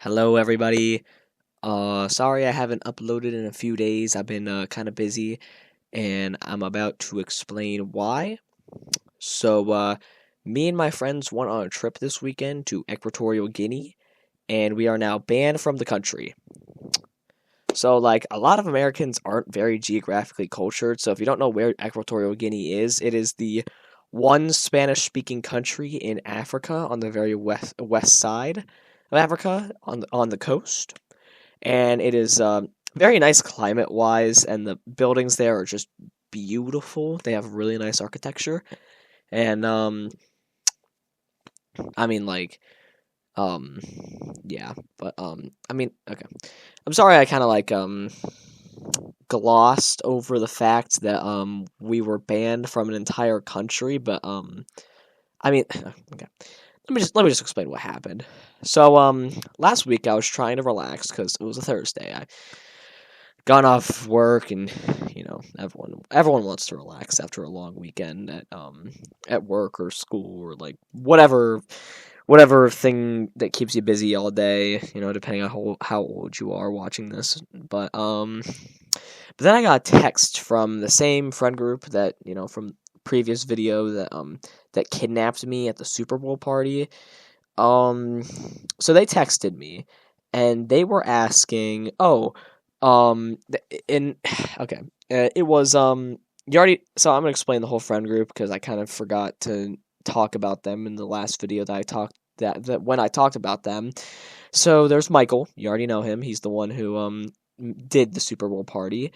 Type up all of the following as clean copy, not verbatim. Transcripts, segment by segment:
Hello, everybody. Sorry I haven't uploaded in a few days. I've been kind of busy, and I'm about to explain why. So, me and my friends went on a trip this weekend to Equatorial Guinea, and we are now banned from the country. So, like, a lot of Americans aren't very geographically cultured, so if you don't know where Equatorial Guinea is, it is the one Spanish-speaking country in Africa on the very west side of Africa on the coast. And it is very nice climate wise, and the buildings there are just beautiful. They have really nice architecture, and I mean like um yeah, but I mean okay. I'm sorry I kind of glossed over the fact that we were banned from an entire country, but I mean okay. Let me just explain what happened. So last week I was trying to relax because it was a Thursday. I got off work, and everyone wants to relax after a long weekend at work or school, or like whatever thing that keeps you busy all day, depending on how old you are watching this. But then I got a text from the same friend group that, from previous video that kidnapped me at the Super Bowl party. So they texted me, and they were asking, "Oh, in okay, it was you already." So I'm gonna explain the whole friend group because I kind of forgot to talk about them in the last video that when I talked about them. So there's Michael. You already know him. He's the one who did the Super Bowl party.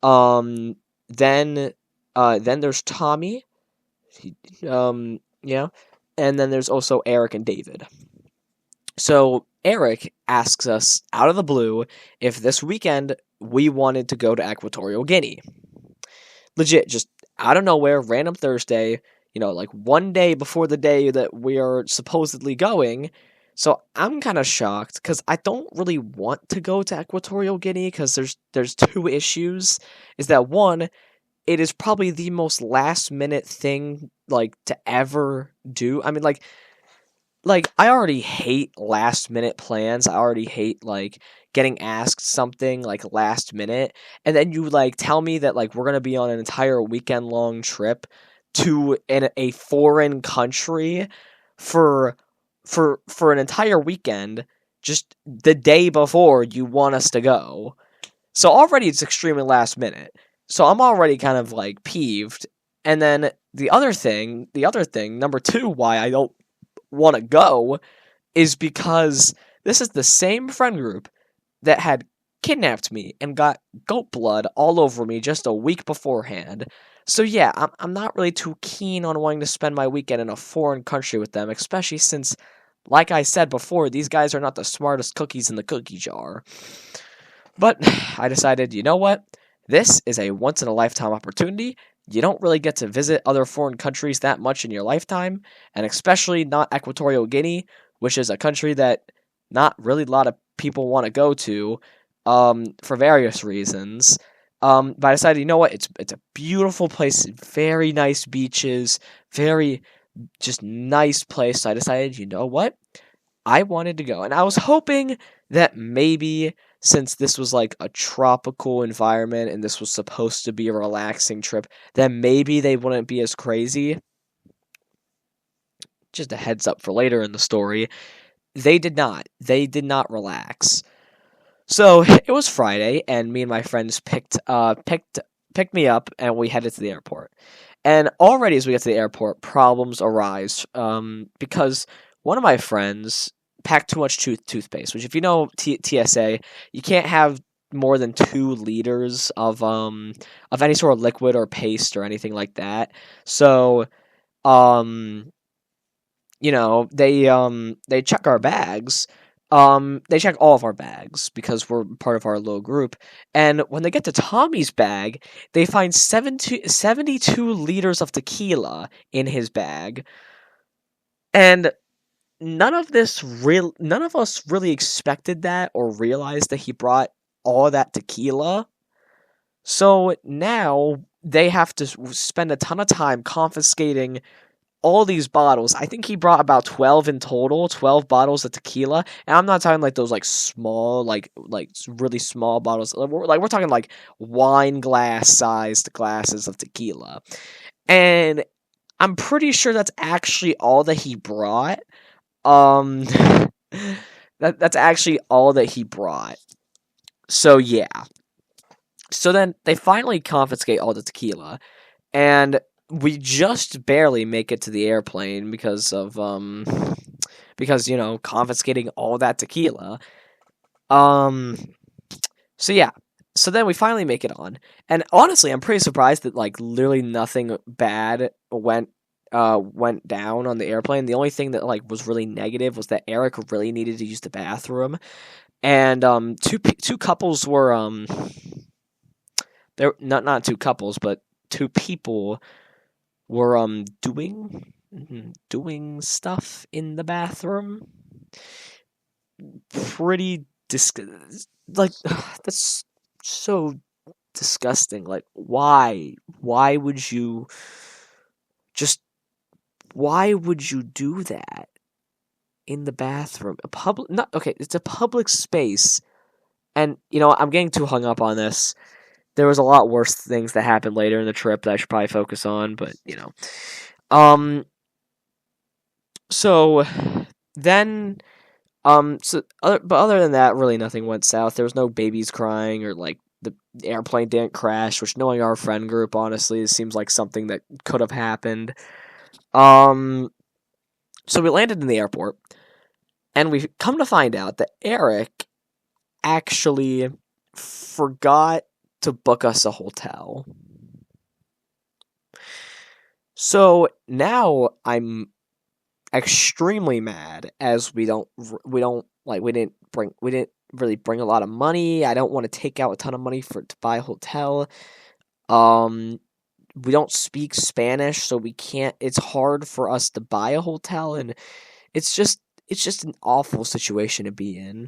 Um, then there's Tommy. He, yeah, and then there's also Eric and David. So Eric asks us out of the blue if this weekend we wanted to go to Equatorial Guinea. Legit, just out of nowhere, random Thursday, like one day before the day that we are supposedly going. So I'm kind of shocked because I don't really want to go to Equatorial Guinea because there's two issues. Is that one, it is probably the most last minute thing like to ever do. I mean, like I already hate last minute plans. I already hate like getting asked something like last minute, and then you like tell me that like we're gonna be on an entire weekend long trip to a foreign country for for an entire weekend just the day before you want us to go. So already it's extremely last minute. So I'm already kind of like peeved. And then the other thing, number two, why I don't want to go is because this is the same friend group that had kidnapped me and got goat blood all over me just a week beforehand. So yeah, I'm not really too keen on wanting to spend my weekend in a foreign country with them, especially since, like I said before, these guys are not the smartest cookies in the cookie jar. But I decided, you know what? This is a once in a lifetime opportunity. You don't really get to visit other foreign countries that much in your lifetime, and especially not Equatorial Guinea, which is a country that not really a lot of people want to go to, for various reasons. But I decided, you know what? It's a beautiful place, very nice beaches, very just nice place. So I decided, you know what? I wanted to go, and I was hoping that maybe since this was like a tropical environment and this was supposed to be a relaxing trip, then maybe they wouldn't be as crazy. Just a heads up for later in the story. They did not. They did not relax. So it was Friday, and me and my friends picked me up, and we headed to the airport. And already as we get to the airport, problems arise. Because one of my friends packed too much toothpaste. Which, if you know TSA, you can't have more than 2 liters of any sort of liquid or paste or anything like that. So um they check our bags. They check all of our bags because we're part of our little group. And when they get to Tommy's bag, they find 72 liters of tequila in his bag. And none of us really expected that or realized that he brought all that tequila. So now they have to spend a ton of time confiscating all these bottles. I think he brought about 12 in total, 12 bottles of tequila. And I'm not talking like those like small, like really small bottles. We're talking like wine glass sized glasses of tequila. And I'm pretty sure that's actually all that he brought. Um that's actually all that he brought. So yeah. So then they finally confiscate all the tequila, and we just barely make it to the airplane because confiscating all that tequila. Um so yeah. So then we finally make it on. And honestly, I'm pretty surprised that like literally nothing bad went down on the airplane. The only thing that like was really negative was that Eric really needed to use the bathroom. And two couples were there, not two couples, but two people were doing stuff in the bathroom. Pretty like that's so disgusting. Like why would you just why would you do that in the bathroom? A public not okay, it's a public space. And I'm getting too hung up on this. There was a lot worse things that happened later in the trip that I should probably focus on, but so then but other than that, really nothing went south. There was no babies crying or like the airplane didn't crash, which, knowing our friend group, honestly, it seems like something that could have happened. So we landed in the airport, and we come to find out that Eric actually forgot to book us a hotel. So now I'm extremely mad, as we didn't really bring a lot of money. I don't want to take out a ton of money to buy a hotel. We don't speak Spanish, so we can't. It's hard for us to buy a hotel, and it's just an awful situation to be in.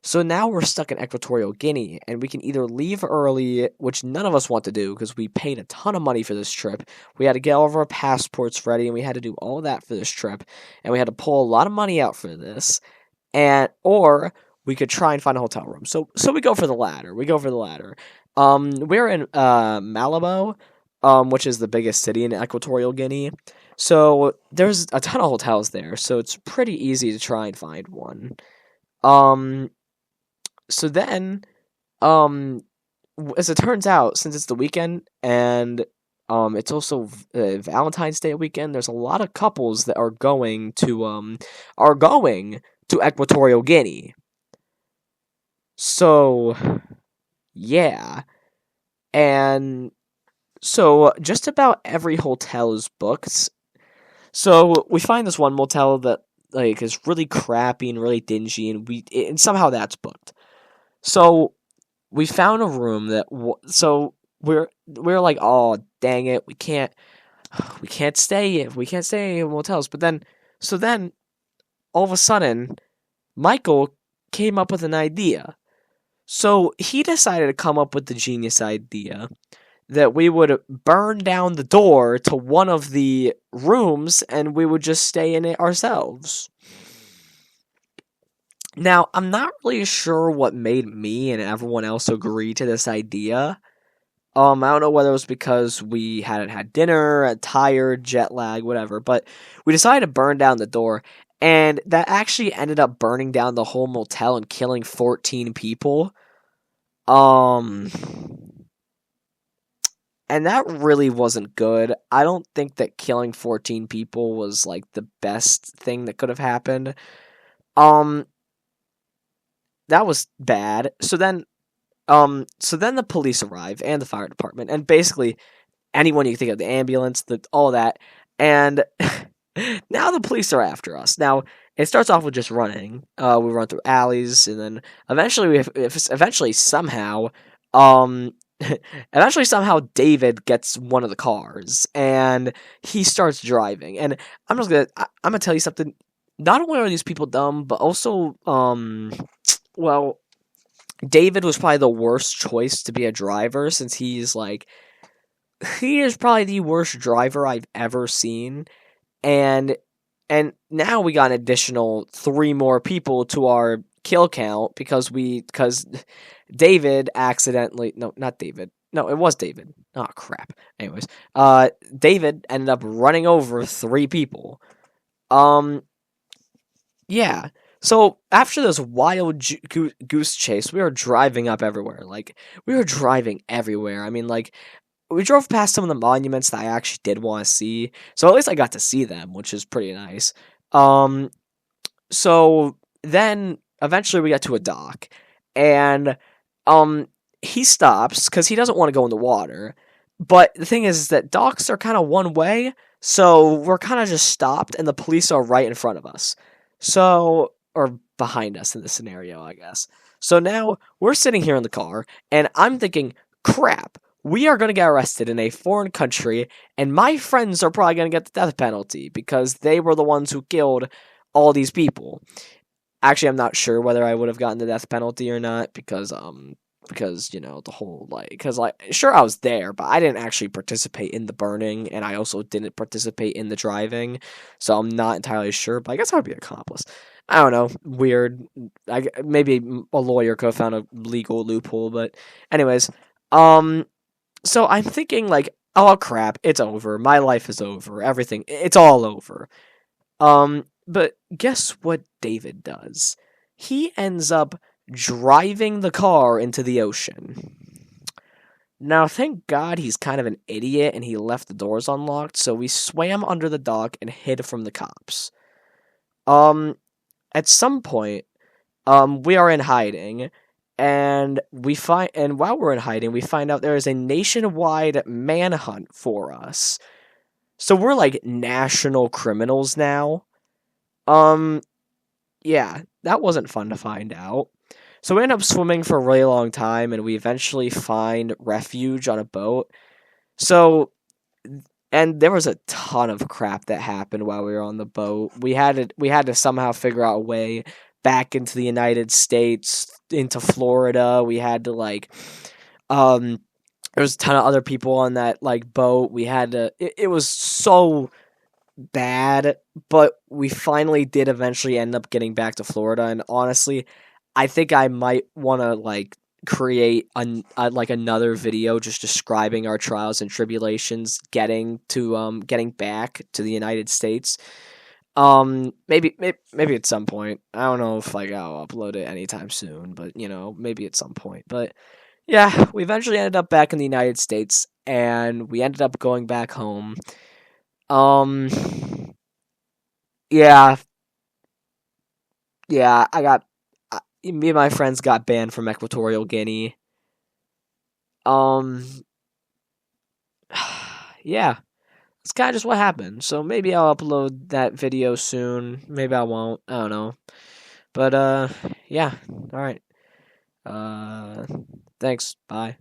So now we're stuck in Equatorial Guinea, and we can either leave early, which none of us want to do because we paid a ton of money for this trip. We had to get all of our passports ready, and we had to do all that for this trip, and we had to pull a lot of money out for this, or we could try and find a hotel room. So we go for the latter. We're in Malabo, which is the biggest city in Equatorial Guinea. So there's a ton of hotels there, so it's pretty easy to try and find one. So then, as it turns out, since it's the weekend and it's also Valentine's Day weekend, there's a lot of couples that are going to Equatorial Guinea. So yeah, and so just about every hotel is booked. So we find this one motel that like is really crappy and really dingy, and somehow that's booked. So we found a room that so we're like, oh dang it, we can't stay in motels. But then all of a sudden Michael came up with an idea. So he decided to come up with the genius idea that we would burn down the door to one of the rooms and we would just stay in it ourselves. Now, I'm not really sure what made me and everyone else agree to this idea. I don't know whether it was because we hadn't had dinner, tired, jet lag, whatever, but we decided to burn down the door, and that actually ended up burning down the whole motel and killing 14 people. And that really wasn't good. I don't think that killing 14 people was like the best thing that could have happened. That was bad. So then the police arrive and the fire department, and basically anyone you can think of, the ambulance, all that, and now the police are after us. Now it starts off with just running. We run through alleys, and then eventually somehow David gets one of the cars and he starts driving. And I'm gonna tell you something. Not only are these people dumb, but also well, David was probably the worst choice to be a driver, since he is probably the worst driver I've ever seen. and and now we got an additional 3 more people to our kill count because David accidentally, no, not David. No, it was David. Oh crap. Anyways, David ended up running over 3 people. Um yeah. So after this wild goose chase, we were driving up everywhere. Like we were driving everywhere. I mean, like we drove past some of the monuments that I actually did want to see. So at least I got to see them, which is pretty nice. Um so then eventually we got to a dock, and um he stops because he doesn't want to go in the water. But the thing is that docks are kind of one way, so we're kind of just stopped, and the police are right in front of us. So, or behind us in this scenario, I guess. So now we're sitting here in the car, and I'm thinking, crap, we are going to get arrested in a foreign country, and my friends are probably going to get the death penalty because they were the ones who killed all these people. Actually, I'm not sure whether I would have gotten the death penalty or not because the whole because sure I was there, but I didn't actually participate in the burning, and I also didn't participate in the driving, so I'm not entirely sure. But I guess I would be an accomplice. I don't know, weird. Maybe a lawyer could have found a legal loophole, but anyways, so I'm thinking like, oh crap, it's over. My life is over. Everything, it's all over. But guess what David does? He ends up driving the car into the ocean. Now, thank God he's kind of an idiot and he left the doors unlocked, so we swam under the dock and hid from the cops. At some point, we are in hiding, and while we're in hiding, we find out there is a nationwide manhunt for us. So we're like national criminals now. Um, yeah, that wasn't fun to find out. So we end up swimming for a really long time, and we eventually find refuge on a boat. So, and there was a ton of crap that happened while we were on the boat. We had to somehow figure out a way back into the United States, into Florida. We had to there was a ton of other people on that boat. We had to. It was so bad, but we finally did eventually end up getting back to Florida. And honestly, I think I might want to create another video just describing our trials and tribulations getting back to the United States. Maybe at some point. I don't know if I'll upload it anytime soon, but maybe at some point. But yeah, we eventually ended up back in the United States, and we ended up going back home. Um, yeah, yeah, me and my friends got banned from Equatorial Guinea. Um, yeah, it's kind of just what happened. So maybe I'll upload that video soon. Maybe I won't. I don't know. But yeah. All right. Uh, thanks. Bye.